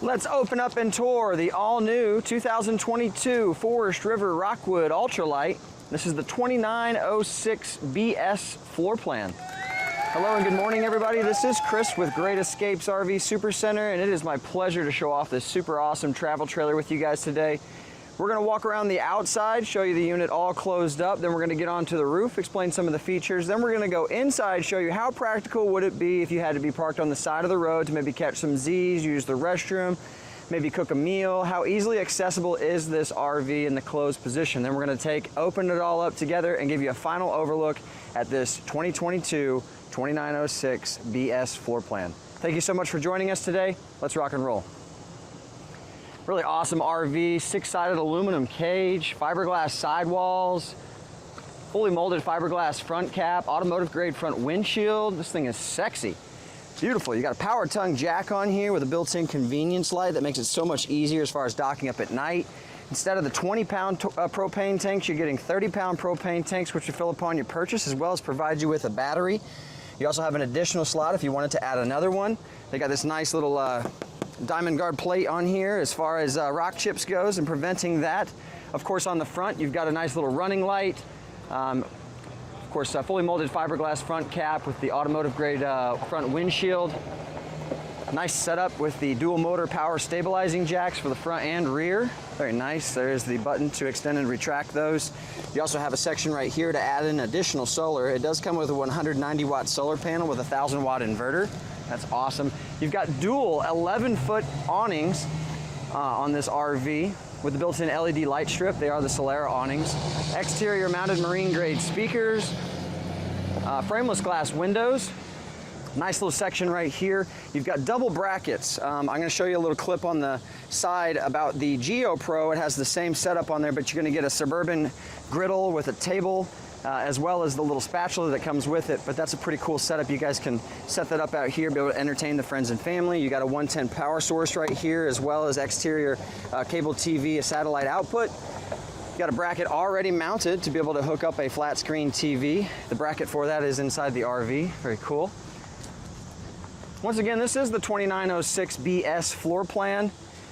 Let's open up and tour the all-new 2022 Forest River Rockwood Ultralight. This is the 2906 BS floor plan. Hello and good morning, everybody. This is Chris with Great Escapes RV Supercenter, and it is my pleasure to show off this super awesome travel trailer with you guys today. We're going to walk around the outside, show you the unit all closed up, then we're going to get onto the roof, explain some of the features, then we're going to go inside, show you how practical would it be if you had to be parked on the side of the road to maybe catch some Z's, use the restroom, maybe cook a meal. How easily accessible is this RV in the closed position? Then we're going to open it all up together and give you a final overlook at this 2022 2906 BS floor plan. Thank you so much for joining us today. Let's rock and roll. Really awesome RV, six-sided aluminum cage, fiberglass sidewalls, fully molded fiberglass front cap, automotive grade front windshield. This thing is sexy. Beautiful. You got a power tongue jack on here with a built-in convenience light that makes it so much easier as far as docking up at night. Instead of the 20-pound propane tanks, you're getting 30-pound propane tanks, which you fill upon your purchase, as well as provide you with a battery. You also have an additional slot if you wanted to add another one. They got this nice little diamond guard plate on here as far as rock chips goes and preventing that. Of course, on the front, you've got a nice little running light. Of course, a fully molded fiberglass front cap with the automotive grade front windshield. Nice setup with the dual motor power stabilizing jacks for the front and rear. Very nice. There's the button to extend and retract those. You also have a section right here to add in additional solar. It does come with a 190 watt solar panel with a 1000 watt inverter. That's awesome. You've got dual 11-foot awnings on this RV with the built-in LED light strip. They are the Solera awnings. Exterior mounted marine grade speakers, frameless glass windows. Nice little section right here. You've got double brackets. I'm going to show you a little clip on the side about the Geo Pro. It has the same setup on there, but you're going to get a Suburban griddle with a table, as well as the little spatula that comes with it. But that's a pretty cool setup. You guys can set that up out here, be able to entertain the friends and family. You got a 110 power source right here, as well as exterior cable TV, a satellite output. You got a bracket already mounted to be able to hook up a flat screen TV. The bracket for that is inside the RV. Very cool. Once again, this is the 2906 BS floor plan.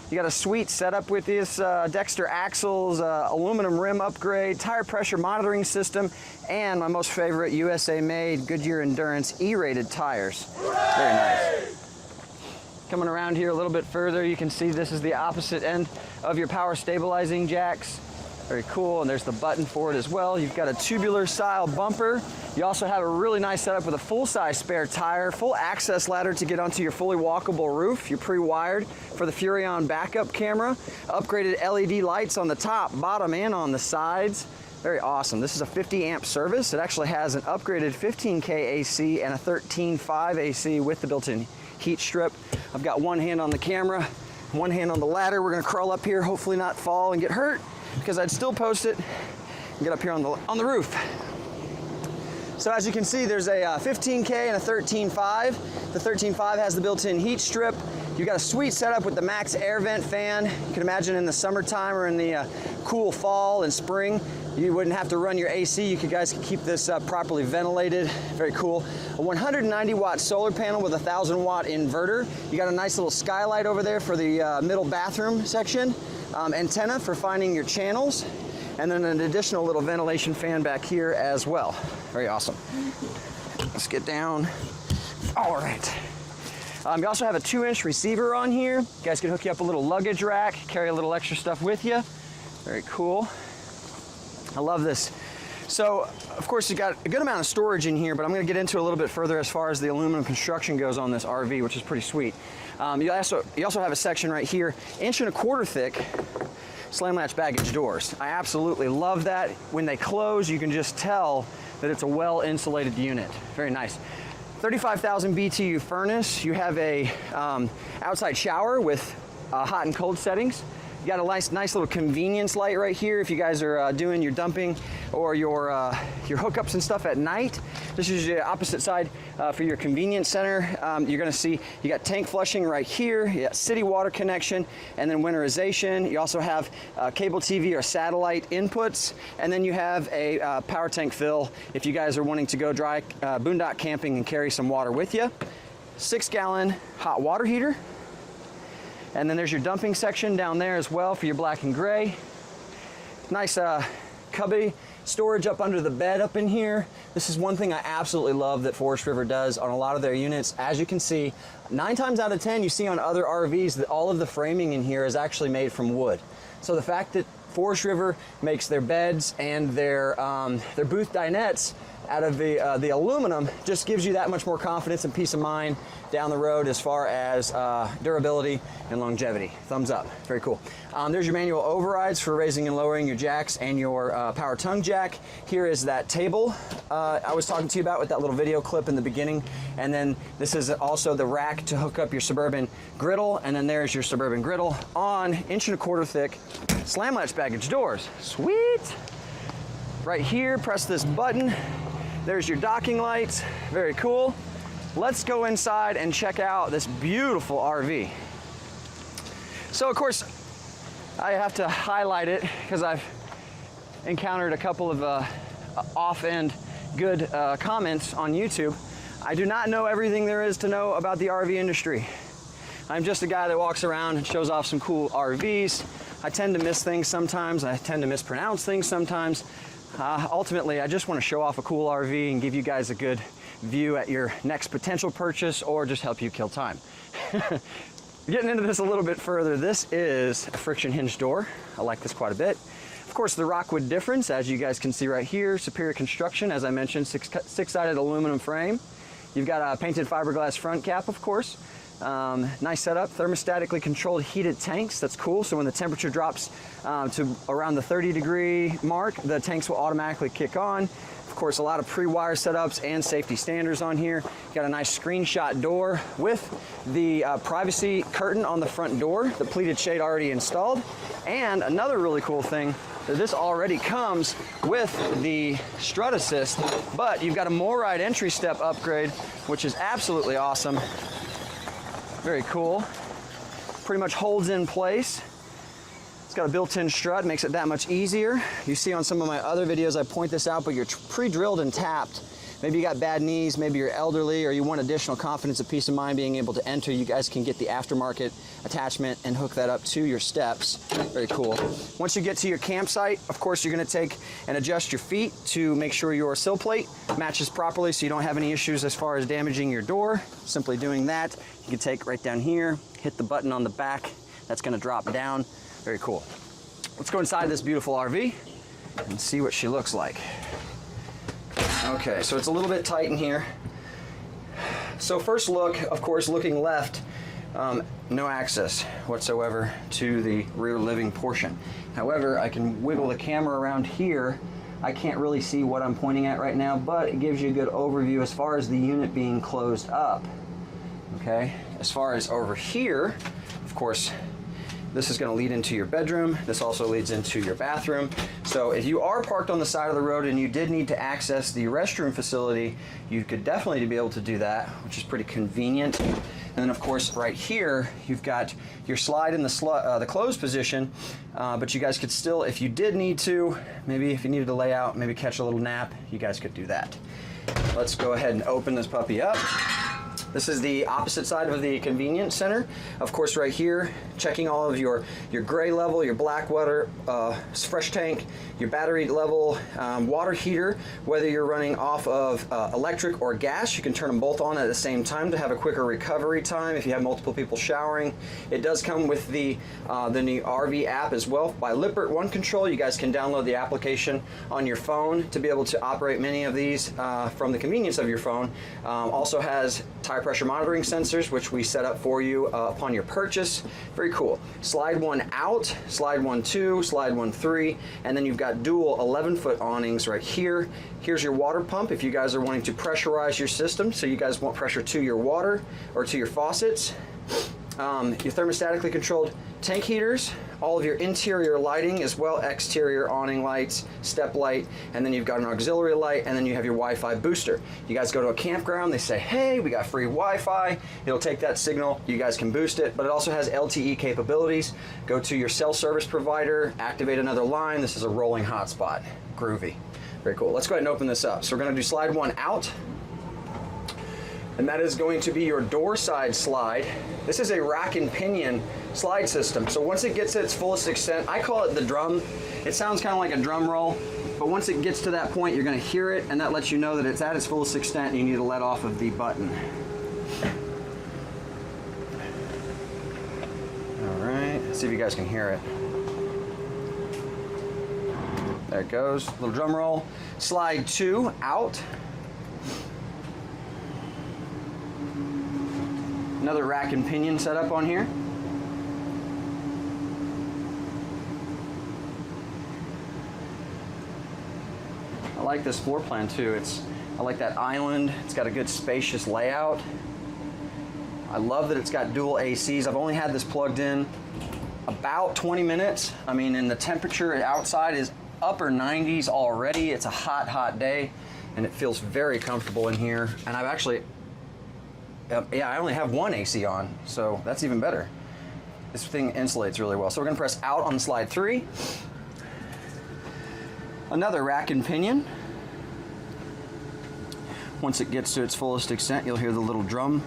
You got a sweet setup with this Dexter axles, aluminum rim upgrade, tire pressure monitoring system, and my most favorite USA made Goodyear Endurance E-rated tires. Very nice. Coming around here a little bit further, you can see this is the opposite end of your power stabilizing jacks. Very cool, and there's the button for it as well. You've got a tubular style bumper. You also have a really nice setup with a full-size spare tire, full access ladder to get onto your fully walkable roof. You're pre-wired for the Furrion backup camera. Upgraded LED lights on the top, bottom, and on the sides. Very awesome. This is a 50 amp service. It actually has an upgraded 15K AC and a 13.5 AC with the built-in heat strip. I've got one hand on the camera, one hand on the ladder. We're gonna crawl up here, hopefully not fall and get hurt, because I'd still post it and get up here on the roof. So as you can see, there's a 15K and a 13.5. The 13.5 has the built-in heat strip. You've got a sweet setup with the max air vent fan. You can imagine in the summertime or in the cool fall and spring, you wouldn't have to run your AC. You guys can keep this properly ventilated. Very cool. A 190 watt solar panel with a 1000 watt inverter. You got a nice little skylight over there for the middle bathroom section. Antenna for finding your channels, and then an additional little ventilation fan back here as well. Very awesome. Let's get down. All right. You also have a 2-inch receiver on here. You guys can hook you up a little luggage rack, carry a little extra stuff with you. Very cool. I love this. So, of course, you got a good amount of storage in here, but I'm going to get into it a little bit further as far as the aluminum construction goes on this RV, which is pretty sweet. You also have a section right here, 1.25 inch thick, slam latch baggage doors. I absolutely love that. When they close, you can just tell that it's a well insulated unit. Very nice. 35,000 BTU furnace. You have a outside shower with hot and cold settings. You got a nice little convenience light right here if you guys are doing your dumping or your hookups and stuff at night. This is the opposite side for your convenience center. You're going to see you got tank flushing right here, you got city water connection, and then winterization. You also have cable TV or satellite inputs, and then you have a power tank fill if you guys are wanting to go dry boondock camping and carry some water with you. 6-gallon hot water heater. And then there's your dumping section down there as well for your black and gray. Nice cubby storage up under the bed up in here. This is one thing I absolutely love that Forest River does on a lot of their units. As you can see, 9 times out of 10 you see on other RVs that all of the framing in here is actually made from wood. So the fact that Forest River makes their beds and their booth dinettes out of the aluminum just gives you that much more confidence and peace of mind down the road as far as durability and longevity. Thumbs up, very cool. There's your manual overrides for raising and lowering your jacks and your power tongue jack. Here is that table I was talking to you about with that little video clip in the beginning. And then this is also the rack to hook up your Suburban griddle. And then there's your Suburban griddle on 1.25 inch thick slam latch baggage doors. Sweet. Right here, press this button. There's your docking lights, very cool. Let's go inside and check out this beautiful RV. So of course, I have to highlight it because I've encountered a couple of off-end good comments on YouTube. I do not know everything there is to know about the RV industry. I'm just a guy that walks around and shows off some cool RVs. I tend to miss things sometimes. I tend to mispronounce things sometimes. Ultimately, I just want to show off a cool RV and give you guys a good view at your next potential purchase or just help you kill time. Getting into this a little bit further, this is a friction hinge door. I like this quite a bit. Of course, the Rockwood difference, as you guys can see right here, superior construction, as I mentioned, six-sided aluminum frame. You've got a painted fiberglass front cap, of course. Nice setup, thermostatically controlled heated tanks. That's cool. So when the temperature drops to around the 30-degree mark, the tanks will automatically kick on. Of course, a lot of pre-wire setups and safety standards on here. Got a nice screenshot door with the privacy curtain on the front door, the pleated shade already installed. And another really cool thing, this already comes with the strut assist, but you've got a MORryde entry step upgrade, which is absolutely awesome. Very cool. Pretty much holds in place. It's got a built-in strut, makes it that much easier. You see on some of my other videos I point this out, but you're pre-drilled and tapped. Maybe you got bad knees, maybe you're elderly, or you want additional confidence and peace of mind being able to enter. You guys can get the aftermarket attachment and hook that up to your steps. Very cool. Once you get to your campsite, of course, you're gonna take and adjust your feet to make sure your sill plate matches properly so you don't have any issues as far as damaging your door. Simply doing that, you can take right down here, hit the button on the back, that's gonna drop down. Very cool. Let's go inside this beautiful RV and see what she looks like. Okay, so it's a little bit tight in here. So first look, of course, looking left, no access whatsoever to the rear living portion. However, I can wiggle the camera around here. I can't really see what I'm pointing at right now, but it gives you a good overview as far as the unit being closed up. Okay, as far as over here, of course, this is going to lead into your bedroom. This also leads into your bathroom. So if you are parked on the side of the road and you did need to access the restroom facility, you could definitely be able to do that, which is pretty convenient. And then of course right here, you've got your slide in the closed position, but you guys could still, if you did need to, maybe if you needed to lay out, maybe catch a little nap, you guys could do that. Let's go ahead and open this puppy up. This is the opposite side of the convenience center. Of course, right here, checking all of your gray level, your black water, fresh tank, your battery level, water heater, whether you're running off of electric or gas, you can turn them both on at the same time to have a quicker recovery time if you have multiple people showering. It does come with the new RV app as well by Lippert One Control. You guys can download the application on your phone to be able to operate many of these from the convenience of your phone. Also has tire pressure monitoring sensors, which we set up for you upon your purchase. Very cool. Slide one out, slide one two, slide one three, and then you've got dual 11-foot awnings right here. Here's your water pump if you guys are wanting to pressurize your system, so you guys want pressure to your water or to your faucets. Your thermostatically controlled tank heaters, all of your interior lighting as well, exterior awning lights, step light, and then you've got an auxiliary light, and then you have your Wi-Fi booster. You guys go to a campground, they say, hey, we got free Wi-Fi. It'll take that signal, you guys can boost it, but it also has LTE capabilities. Go to your cell service provider, activate another line. This is a rolling hotspot. Groovy. Very cool. Let's go ahead and open this up. So we're going to do slide one out. And that is going to be your door side slide. This is a rack and pinion slide system. So once it gets to its fullest extent, I call it the drum. It sounds kind of like a drum roll, but once it gets to that point, you're going to hear it, and that lets you know that it's at its fullest extent and you need to let off of the button. All right, let's see if you guys can hear it. There it goes, little drum roll. Slide 2 out. Another rack and pinion setup on here. I like this floor plan too. I like that island. It's got a good spacious layout. I love that it's got dual ACs. I've only had this plugged in about 20 minutes. I mean, and the temperature outside is upper 90s already. It's a hot, hot day, and it feels very comfortable in here. And I've actually, yeah, I only have one AC on, so that's even better. This thing insulates really well. So we're gonna press out on slide 3. Another rack and pinion. Once it gets to its fullest extent, you'll hear the little drum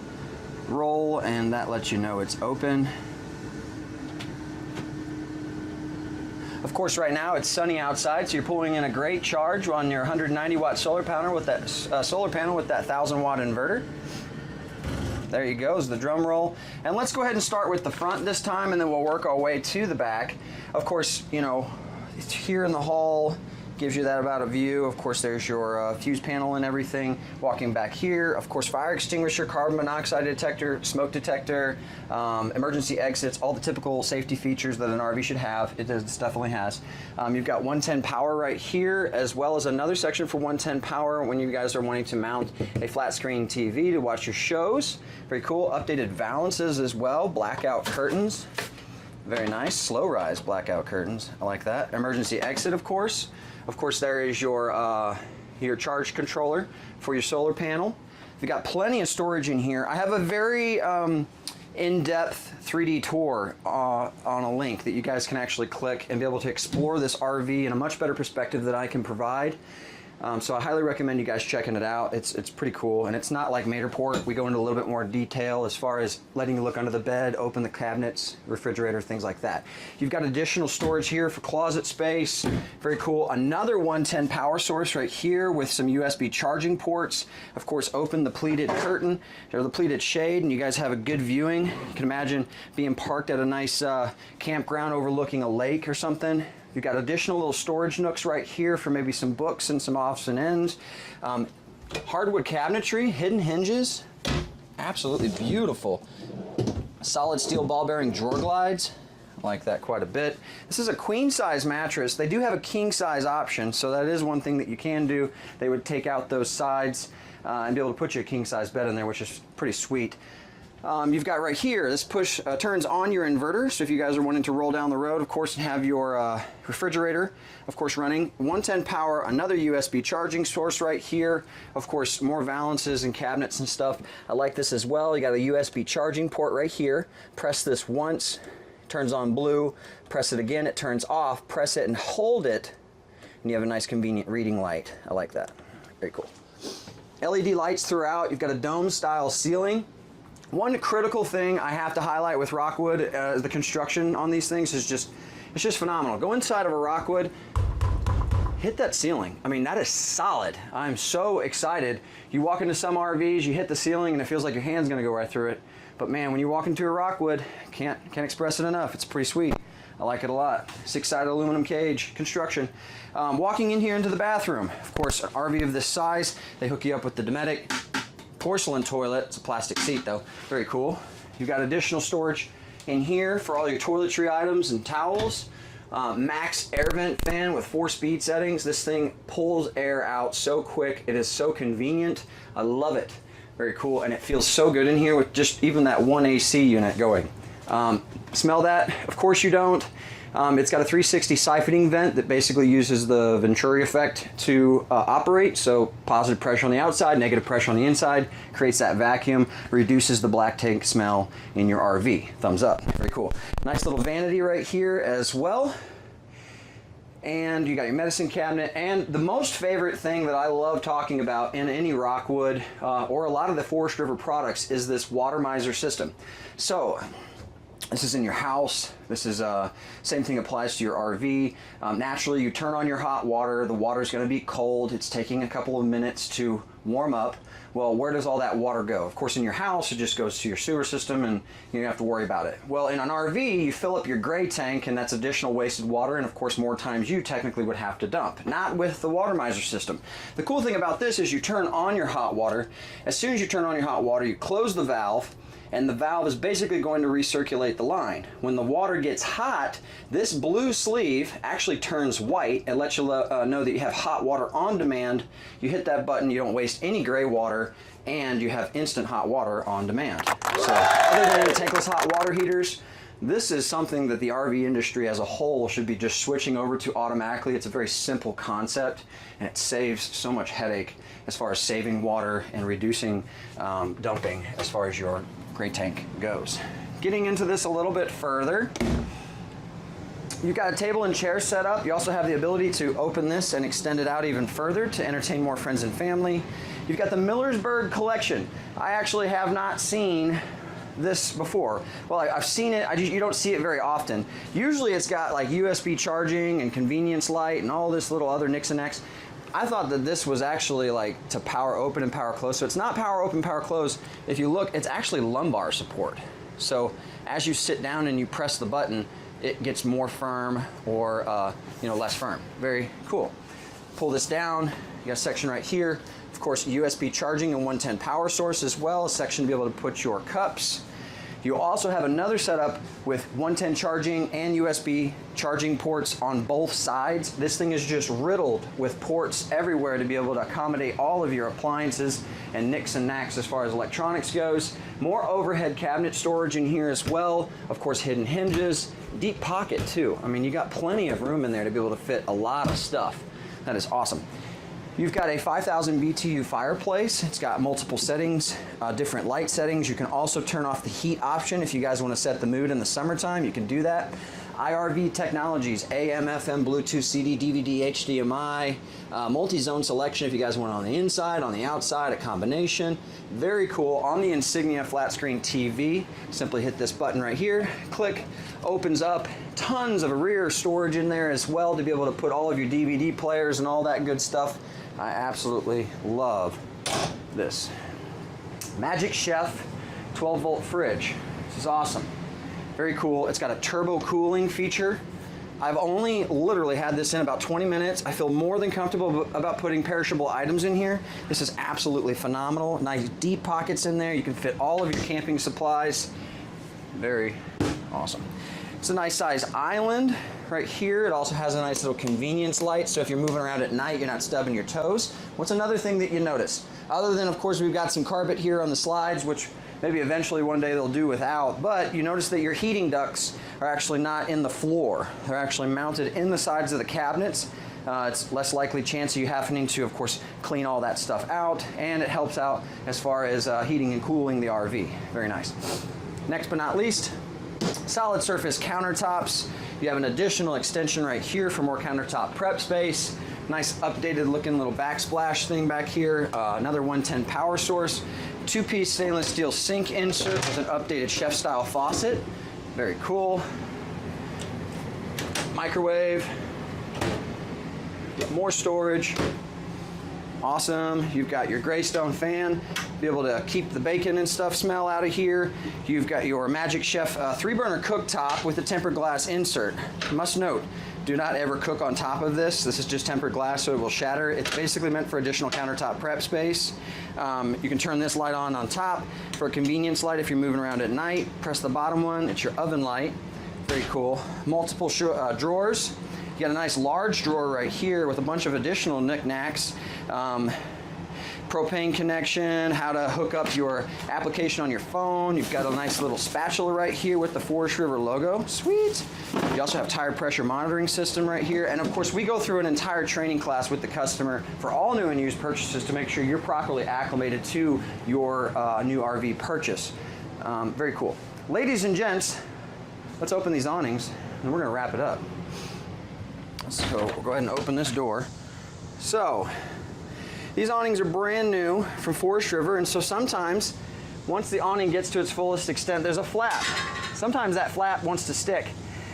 roll, and that lets you know it's open. Of course, right now it's sunny outside, so you're pulling in a great charge on your 190 watt solar panel with that 1,000 watt inverter. There you go, is the drum roll. And let's go ahead and start with the front this time, and then we'll work our way to the back. Of course, you know, it's here in the hall. Gives you that about a view. Of course, there's your fuse panel and everything. Walking back here, of course, fire extinguisher, carbon monoxide detector, smoke detector, emergency exits, all the typical safety features that an RV should have. It definitely has. You've got 110 power right here, as well as another section for 110 power when you guys are wanting to mount a flat screen TV to watch your shows. Very cool. Updated valances as well. Blackout curtains. Very nice. Slow rise blackout curtains. I like that. Emergency exit, of course. Of course, there is your charge controller for your solar panel. You've got plenty of storage in here. I have a very in-depth 3D tour on a link that you guys can actually click and be able to explore this RV in a much better perspective that I can provide. So I highly recommend you guys checking it out. It's pretty cool, and it's not like Matterport. We go into a little bit more detail as far as letting you look under the bed, open the cabinets, refrigerator, things like that. You've got additional storage here for closet space. Very cool. Another 110 power source right here with some USB charging ports. Of course, open the pleated curtain or the pleated shade, and you guys have a good viewing. You can imagine being parked at a nice campground overlooking a lake or something. You've got additional little storage nooks right here for maybe some books and some offs and ends. Hardwood cabinetry, hidden hinges, absolutely beautiful. Solid steel ball bearing drawer glides, I like that quite a bit. This is a queen size mattress. They do have a king size option, so that is one thing that you can do. They would take out those sides and be able to put you a king size bed in there, which is pretty sweet. You've got right here, this push turns on your inverter, so if you guys are wanting to roll down the road, of course, and have your refrigerator, of course, running. 110 power, another USB charging source right here. Of course, more valances and cabinets and stuff. I like this as well. You got a USB charging port right here. Press this once, it turns on blue. Press it again, it turns off. Press it and hold it, and you have a nice convenient reading light. I like that. Very cool. LED lights throughout. You've got a dome-style ceiling. One critical thing I have to highlight with Rockwood, the construction on these things is it's just phenomenal. Go inside of a Rockwood, hit that ceiling. I mean, that is solid. I'm so excited. You walk into some RVs, you hit the ceiling and it feels like your hand's gonna go right through it. But man, when you walk into a Rockwood, can't express it enough. It's pretty sweet. I like it a lot. 6-sided aluminum cage construction. Walking in here into the bathroom, of course, an RV of this size, they hook you up with the Dometic porcelain toilet. It's a plastic seat though. Very cool. You've got additional storage in here for all your toiletry items and towels. Max air vent fan with 4-speed settings. This thing pulls air out so quick. It is so convenient. I love it. Very cool, and it feels so good in here with just even that one AC unit going. Smell that? Of course you don't. It's got a 360 siphoning vent that basically uses the Venturi effect to operate. So positive pressure on the outside, negative pressure on the inside, creates that vacuum, reduces the black tank smell in your RV. Thumbs up. Very cool. Nice little vanity right here as well. And you got your medicine cabinet. And the most favorite thing that I love talking about in any Rockwood or a lot of the Forest River products is this water miser system. So This is in your house. This is same thing applies to your RV. Naturally, you turn on your hot water. The water is going to be cold. It's taking a couple of minutes to warm up. Well, where does all that water go? Of course, in your house, it just goes to your sewer system and you don't have to worry about it. Well, in an RV, you fill up your gray tank and that's additional wasted water, and of course, more times you technically would have to dump. Not with the water miser system. The cool thing about this is you turn on your hot water. As soon as you turn on your hot water, you close the valve, and the valve is basically going to recirculate the line. When the water gets hot, this blue sleeve actually turns white and lets you know that you have hot water on demand. You hit that button, you don't waste any gray water, and you have instant hot water on demand. So other than the tankless hot water heaters, this is something that the RV industry as a whole should be just switching over to automatically. It's a very simple concept, and it saves so much headache as far as saving water and reducing dumping as far as your gray tank goes. Getting into this a little bit further, you've got a table and chair set up. You also have the ability to open this and extend it out even further to entertain more friends and family. You've got the Millersburg collection. I actually have not seen this before. Well, I've seen it, you don't see it very often. Usually it's got like USB charging and convenience light and all this little other nicks and necks. I thought that this was actually like to power open and power close. So it's not power open, power close. If you look, it's actually lumbar support. So as you sit down and you press the button, it gets more firm or less firm. Very cool. Pull this down, you got a section right here. Of course, USB charging and 110 power source as well, a section to be able to put your cups. You also have another setup with 110 charging and USB charging ports on both sides. This thing is just riddled with ports everywhere to be able to accommodate all of your appliances and nicks and knacks as far as electronics goes. More overhead cabinet storage in here as well. Of course, hidden hinges, deep pocket too. I mean, you got plenty of room in there to be able to fit a lot of stuff. That is awesome. You've got a 5,000 BTU fireplace. It's got multiple settings, different light settings. You can also turn off the heat option if you guys want to set the mood in the summertime. You can do that. IRV technologies, AM, FM, Bluetooth, CD, DVD, HDMI, multi-zone selection if you guys want it on the inside, on the outside, a combination. Very cool. On the Insignia flat screen TV, simply hit this button right here, click, opens up. Tons of rear storage in there as well to be able to put all of your DVD players and all that good stuff. I absolutely love this. Magic Chef 12-volt fridge. This is awesome. Very cool. It's got a turbo cooling feature. I've only literally had this in about 20 minutes. I feel more than comfortable about putting perishable items in here. This is absolutely phenomenal. Nice deep pockets in there. You can fit all of your camping supplies. Very awesome. It's a nice size island right here. It also has a nice little convenience light, so if you're moving around at night, you're not stubbing your toes. What's another thing that you notice? Other than, of course, we've got some carpet here on the slides, which maybe eventually one day they'll do without, but you notice that your heating ducts are actually not in the floor. They're actually mounted in the sides of the cabinets. It's less likely chance of you having to, of course, clean all that stuff out, and it helps out as far as heating and cooling the RV. Very nice. Next but not least, solid surface countertops. You have an additional extension right here for more countertop prep space. Nice updated looking little backsplash thing back here. Another 110 power source. Two-piece stainless steel sink insert with an updated chef style faucet. Very cool. Microwave. More storage. Awesome. You've got your Greystone fan, be able to keep the bacon and stuff smell out of here. You've got your Magic Chef 3-burner cooktop with a tempered glass insert. Must note, do not ever cook on top of this. This is just tempered glass, so it will shatter. It's basically meant for additional countertop prep space. You can turn this light on top for a convenience light if you're moving around at night. Press the bottom one, it's your oven light. Very cool. Multiple drawers. You got a nice large drawer right here with a bunch of additional knickknacks. Propane connection, how to hook up your application on your phone. You've got a nice little spatula right here with the Forest River logo. Sweet. You also have tire pressure monitoring system right here. And of course, we go through an entire training class with the customer for all new and used purchases to make sure you're properly acclimated to your new RV purchase. Very cool. Ladies and gents, let's open these awnings and we're gonna wrap it up. So we'll go ahead and open this door. So these awnings are brand new from Forest River, and so sometimes once the awning gets to its fullest extent, there's a flap. sometimes that flap wants to stick.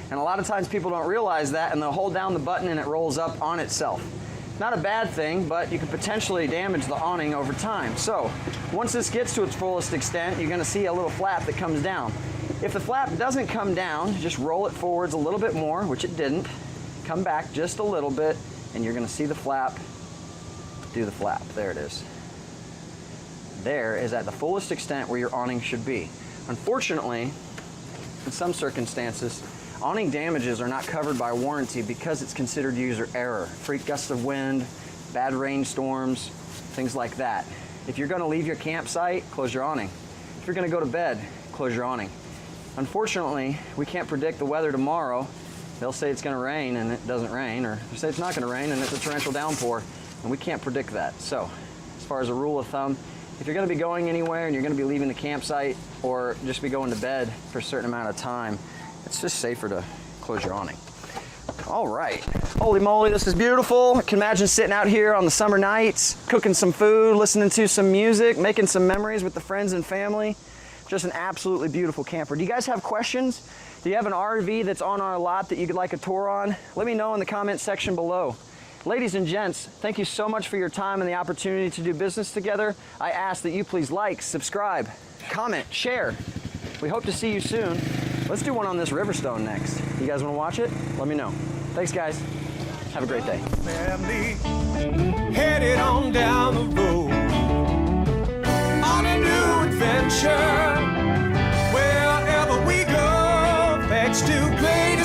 And a lot of times people don't realize that, and they'll hold down the button and it rolls up on itself. Not a bad thing, but you can potentially damage the awning over time. So once this gets to its fullest extent, you're gonna see a little flap that comes down. If the flap doesn't come down, just roll it forwards a little bit more, which it didn't. Come back just a little bit, and you're gonna see the flap do the flap. There it is. There is at the fullest extent where your awning should be. Unfortunately, in some circumstances, awning damages are not covered by warranty because it's considered user error. Freak gusts of wind, bad rainstorms, things like that. If you're gonna leave your campsite, close your awning. If you're gonna go to bed, close your awning. Unfortunately, we can't predict the weather tomorrow. They'll say it's gonna rain and it doesn't rain, or they say it's not gonna rain and it's a torrential downpour, and we can't predict that. So, as far as a rule of thumb, if you're gonna be going anywhere and you're gonna be leaving the campsite or just be going to bed for a certain amount of time, it's just safer to close your awning. All right, holy moly, this is beautiful. I can imagine sitting out here on the summer nights, cooking some food, listening to some music, making some memories with the friends and family. Just an absolutely beautiful camper. Do you guys have questions? Do you have an RV that's on our lot that you'd like a tour on? Let me know in the comment section below. Ladies and gents, thank you so much for your time and the opportunity to do business together. I ask that you please like, subscribe, comment, share. We hope to see you soon. Let's do one on this Riverstone next. You guys want to watch it? Let me know. Thanks, guys. Have a great day. Family, headed on down the road on a new adventure. Wherever we go, thanks to great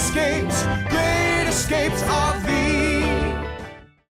escapes of